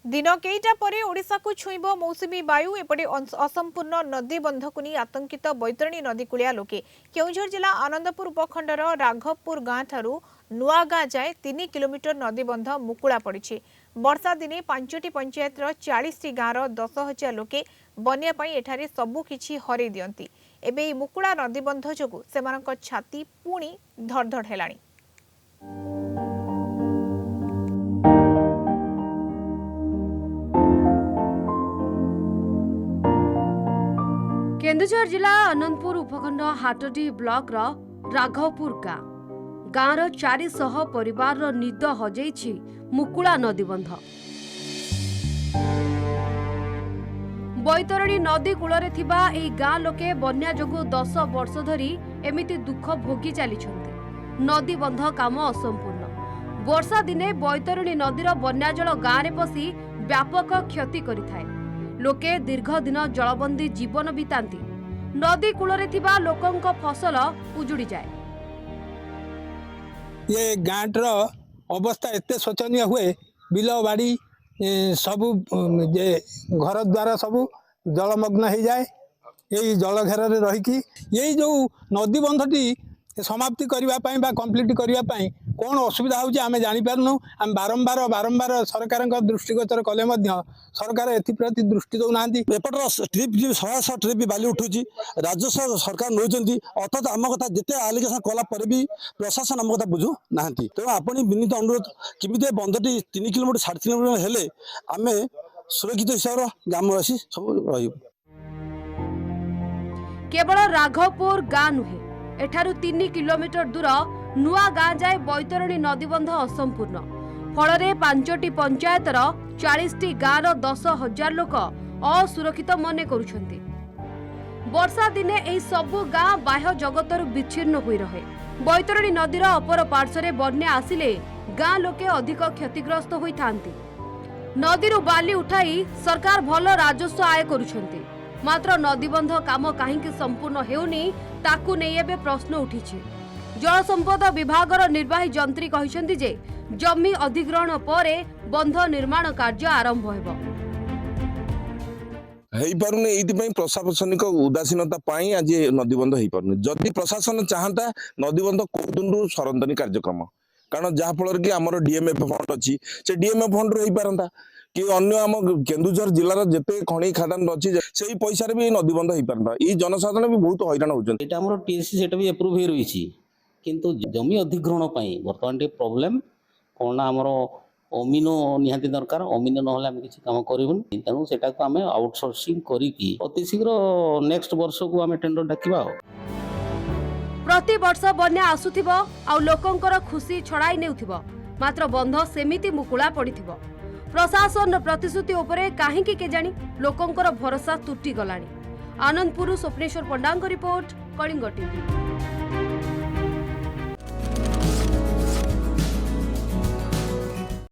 दिन केईटा परे ओडिशा को छुईब मौसुमी वायु एपटे असंपूर्ण नदी बंधक नहीं आतंकित बैतरणी नदी कूलिया लोके केउझर जिला आनंदपुर उपखंडर राघवपुर गाँ ठारू नुआगाँ जाए 3 किलोमीटर नदी बंध मुकुला पड़ी। वर्षा दिने 5टी पंचायतर 40टी गाँवर 10,000 लोके बन्या पाई एठारे सबुकिछि हरई दियंती। एबे ई मुकुला नदी बंध जोगु सेमानक छाती पुणी धड़धड़ हेलाणी। केन्दुझर जिला अनंतपुर उपखंड हाटडी ब्लॉक राघवपुर गाँवर 400 परिवार निद हजैछि मुकुला नदीबंध। बैतरणी नदी कूलरे थिबा एई गाँ लोके बन्या जोगु 10 वर्ष धरी एमिति दुख भोगी चलीछन्ति। नदीबंध काम असंपूर्ण। वर्षा दिने बैतरणी नदीर बन्या जल गाँव में पशि व्यापक क्षति करिथाय। लोके दीर्घ दिन जलबंदी जीवन बितांती। नदी कूलरे थिबा लोकंक फसल उजुड़ी जाए। ये गाँटर अवस्था एते शोचनीय हुए बिल बाड़ी सबु जे घर द्वार सबु जलमग्न हो जाए। यही जल घेर रहीकि यही जो नदी बंधटी समाप्ति करने कंप्लीट करने कौन असुविधा होची आमे जानी पारनु। आम बारंबार बारंबार सरकार दृष्टिगोचर कले सरकार एप्रति दृष्टि दौना। एपटर ट्रिप 100 ट्रिप बाली उठुची राजस्व सरकार नौचंती अर्थात आम कथा जिते आलिगेसन कला पर भी प्रशासन आम कथा बुझु ना। तेणु आपण विनीत अनुरोध किमिते बंधटी 3 किलोमीटर 3.5 किलोमीटर हेले आमे सुरक्षित हिसाब ग्रामवासी सब रहिबो। केवल राघवपुर गाँ नुहे एठारू 3 किलोमीटर दूर नुआ गाँ जाए बैतरणी नदीबंध असंपूर्ण। फलरे 5टी पंचायतर 40टी गाँवर 10,000 लोक असुरक्षित मने करुछन्ति। वर्षा दिने एही सबु गाँ बाह्य जगतरु विच्छिन्न होई रहे। बैतरणी नदीर अपर पार्श्वरे बन्या आसिले गाँ लोके अधिक क्षतिग्रस्त होई थांती। नदीरु बाली उठाई सरकार भल राजस्व आय करुछन्ति। मात्र नदीबंध काम काहींकि संपूर्ण हेउनी ताकू नै एबे प्रश्न उठिछि। जल संपद विभागर निर्वाही जंत्री कहिसेंति जे जमी अधिग्रहण परे बंध निर्माण कार्य आरंभ हेबो। हेई पारुने एइति प्रशासनिक उदासीनता पाई आज नदीबंध हेई पारुने। जदि प्रशासन चाहता नदीबंध कोदुंडु सरंतनी कार्यक्रम कारण जहा फल कि आमर डीएमएफ फंड अच्छी से डीएमएफ फंड रही पारंता कि अन्य आम केन्दुझर जिलार जिते खणी खादान अच्छी से पैसा भी नदीबंध हो पारता। ये जनसाधारण भी बहुत हैरान होती। आम टीएससी सेटा भी एप्रूव हो रही किंतु जमी अधिग्रहण बर्तमान टे प्रोब्लेम कौन आमर अमीनो निहाती दरकार। अमीनो ना किसी कम करूँ तेणु से आउटसोर्सिंग करी अति शीघ्र नेक्स्ट वर्ष को आम टेंडर डाकिबा। प्रति वर्ष बन्या आसुथिबो आ लोकंकर खुशी छड़ाई नेउथिबो मात्र बंध सेमिति मुकुला पड़िथिबो। प्रशासन प्रतिश्रुति उपरे काहींकि केजानी लोकंकर भरोसा तुटी गलानी। आनंदपुर स्वप्नेश्वर पंडांग रिपोर्ट कलिंग टीवी।